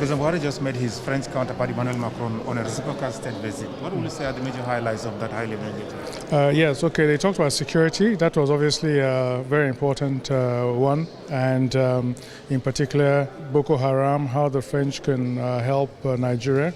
President Buhari just met his French counterpart Emmanuel Macron on a reciprocal state visit. What will you say are the major highlights of that high-level meeting? Yes, okay, they talked about security. That was obviously a very important one. And in particular, Boko Haram, how the French can help Nigeria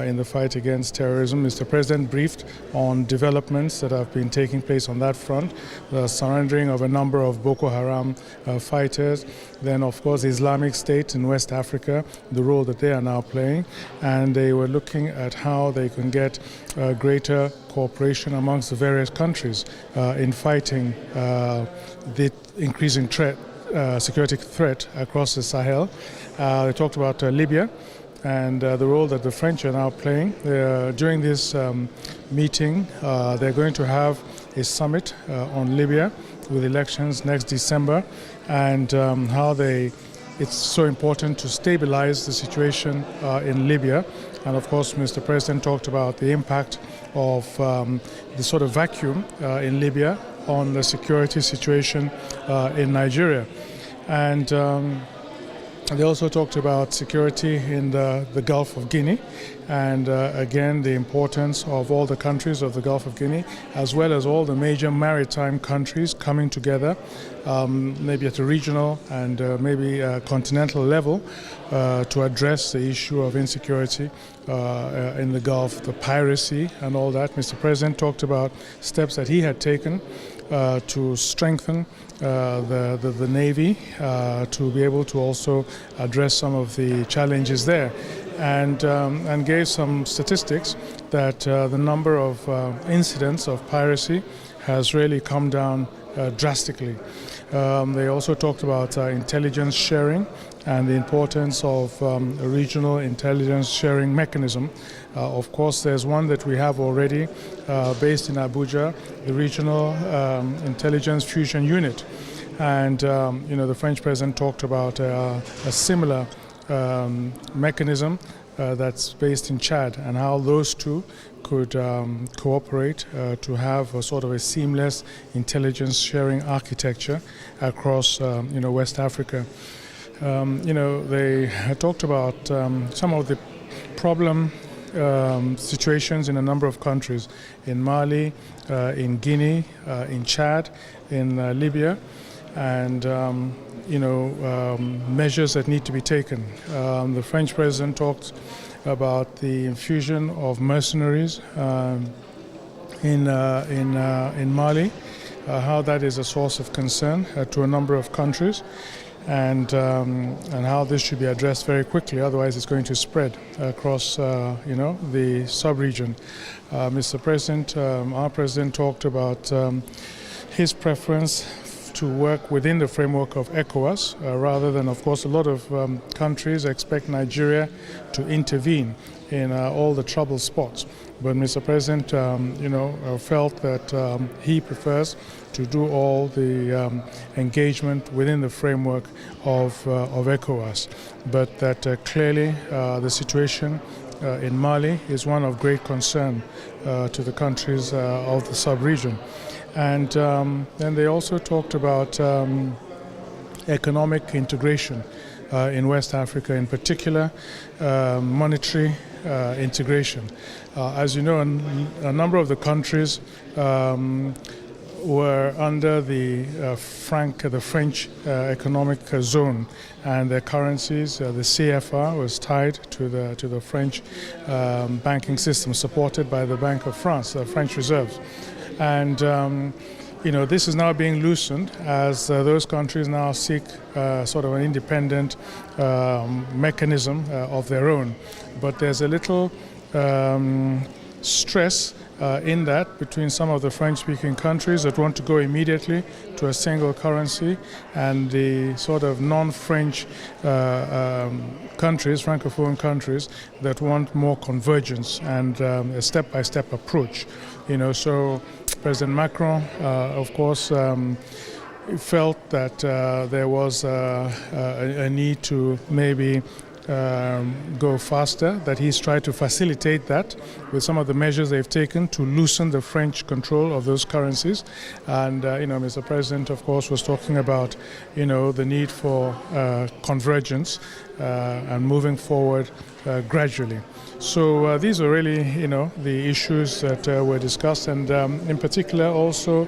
in the fight against terrorism. Mr. President briefed on developments that have been taking place on that front, the surrendering of a number of Boko Haram fighters, then of course the Islamic State in West Africa, the role that they are now playing, and they were looking at how they can get greater cooperation amongst the various countries in fighting the increasing security threat across the Sahel. They talked about Libya and the role that the French are now playing. During this meeting, they're going to have a summit on Libya with elections next December, and how it's so important to stabilize the situation in Libya. And of course, Mr. President talked about the impact of the sort of vacuum in Libya on the security situation in Nigeria. And they also talked about security in the Gulf of Guinea, and again the importance of all the countries of the Gulf of Guinea, as well as all the major maritime countries coming together, maybe at a regional and maybe a continental level, to address the issue of insecurity in the Gulf, the piracy and all that. Mr. President talked about steps that he had taken to strengthen the Navy to be able to also address some of the challenges there, and gave some statistics that the number of incidents of piracy has really come down drastically. They also talked about intelligence sharing and the importance of a regional intelligence sharing mechanism. Of course, there's one that we have already based in Abuja, the Regional Intelligence Fusion Unit. And the French president talked about a similar mechanism that's based in Chad, and how those two could cooperate to have a sort of a seamless intelligence sharing architecture across West Africa. They talked about some of the problem situations in a number of countries, in Mali, in Guinea, in Chad, in Libya, and measures that need to be taken. The French president talked about the infusion of mercenaries in Mali, how that is a source of concern to a number of countries, and how this should be addressed very quickly. Otherwise, it's going to spread across the sub-region. Mr. President, our president talked about his preference to work within the framework of ECOWAS, rather than, of course, a lot of countries expect Nigeria to intervene in all the trouble spots. But Mr. President, felt that he prefers to do all the engagement within the framework of ECOWAS. But that clearly the situation in Mali is one of great concern to the countries of the sub-region. And then they also talked about economic integration in West Africa, in particular monetary integration. As you know, a number of the countries were under the French economic zone, and their currencies, the CFR, was tied to the French banking system, supported by the Bank of France, the French reserves. And this is now being loosened as those countries now seek sort of an independent mechanism of their own. But there's a little stress in that between some of the French-speaking countries that want to go immediately to a single currency, and the sort of non-French countries, Francophone countries, that want more convergence and a step-by-step approach. So President Macron, of course, felt that there was a need to maybe go faster, that he's tried to facilitate that with some of the measures they've taken to loosen the French control of those currencies. And, Mr. President, of course, was talking about, the need for convergence and moving forward gradually. So these are really, the issues that were discussed, and in particular also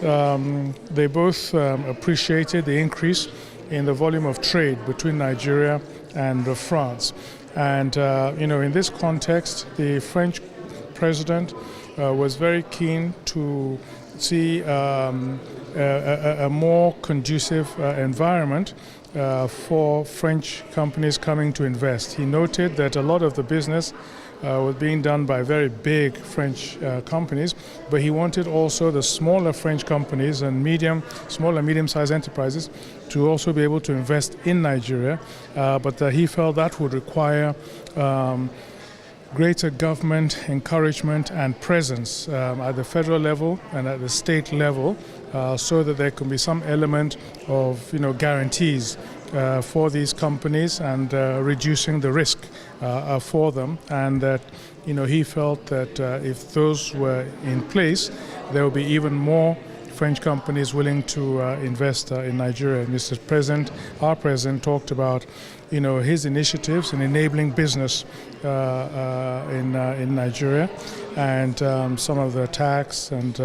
they both appreciated the increase in the volume of trade between Nigeria and France. And, in this context, the French president was very keen to see a more conducive environment for French companies coming to invest. He noted that a lot of the business was being done by very big French companies, but he wanted also the smaller French companies and small and medium-sized enterprises to also be able to invest in Nigeria, but he felt that would require greater government encouragement and presence at the federal level and at the state level, so that there can be some element of guarantees for these companies and reducing the risk for them, and that he felt that if those were in place, there would be even more French companies willing to invest in Nigeria. Mr. President, our president, talked about his initiatives in enabling business in Nigeria, and some of the tax and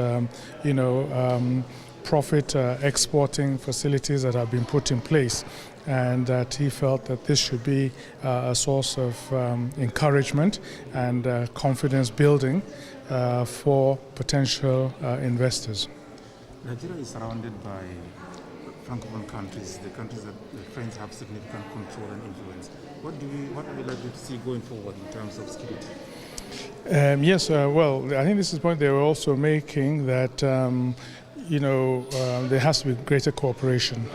profit exporting facilities that have been put in place, and that he felt that this should be a source of encouragement and confidence building for potential investors. Nigeria is surrounded by Francophone countries, the countries that the French have significant control and influence. What are we likely to see going forward in terms of security? Yes, well, I think this is the point they were also making, that there has to be greater cooperation.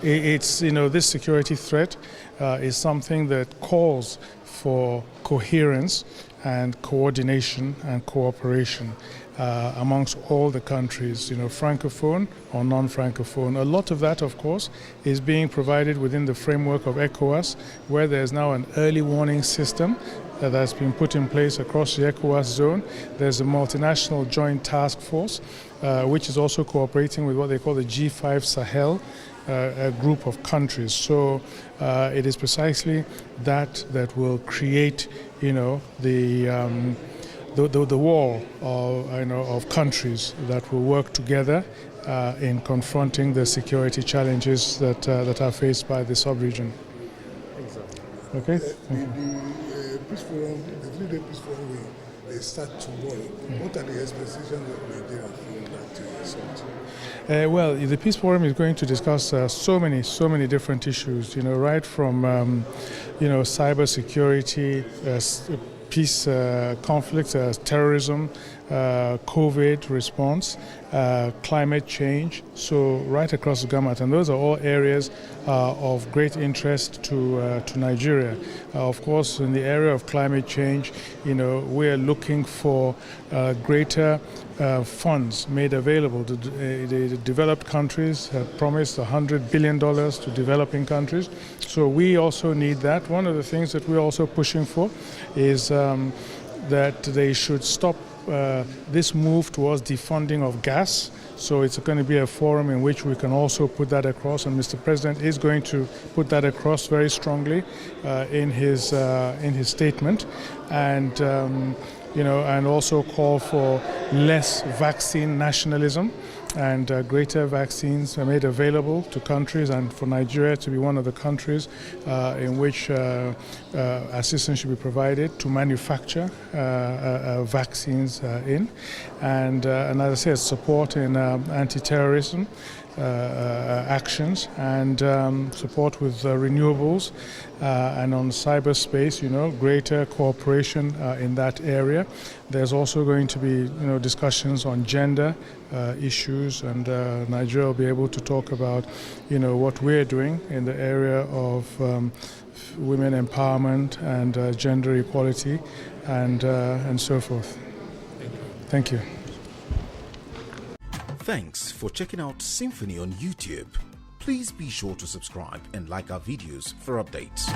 It's this security threat is something that calls for coherence and coordination and cooperation amongst all the countries, Francophone or non-Francophone. A lot of that, of course, is being provided within the framework of ECOWAS, where there's now an early warning system that has been put in place across the ECOWAS zone. There's a multinational joint task force, which is also cooperating with what they call the G5 Sahel, a group of countries. So it is precisely that will create the wall of countries that will work together in confronting the security challenges that are faced by the sub-region. Exactly. Okay. The peace forum, the 3-day peace forum, they start tomorrow. What are the expectations of Nigeria from that summit? Well, the Peace Forum is going to discuss so many different issues, right from, cyber security, peace, conflict, terrorism, COVID response, climate change, so right across the gamut. And those are all areas of great interest to Nigeria. Of course, in the area of climate change, we are looking for greater funds made available. The developed countries have promised $100 billion to developing countries. So we also need that. One of the things that we're also pushing for is that they should stop this move towards defunding of gas. So it's going to be a forum in which we can also put that across, and Mr. President is going to put that across very strongly in his statement, and and also call for less vaccine nationalism, and greater vaccines are made available to countries, and for Nigeria to be one of the countries in which assistance should be provided to manufacture vaccines and as I said, support in anti-terrorism actions, and support with renewables, and on cyberspace, greater cooperation in that area. There's also going to be, discussions on gender issues, and Nigeria will be able to talk about, what we're doing in the area of women empowerment and gender equality, and so forth. Thank you. Thanks for checking out SYMFONI on YouTube. Please be sure to subscribe and like our videos for updates.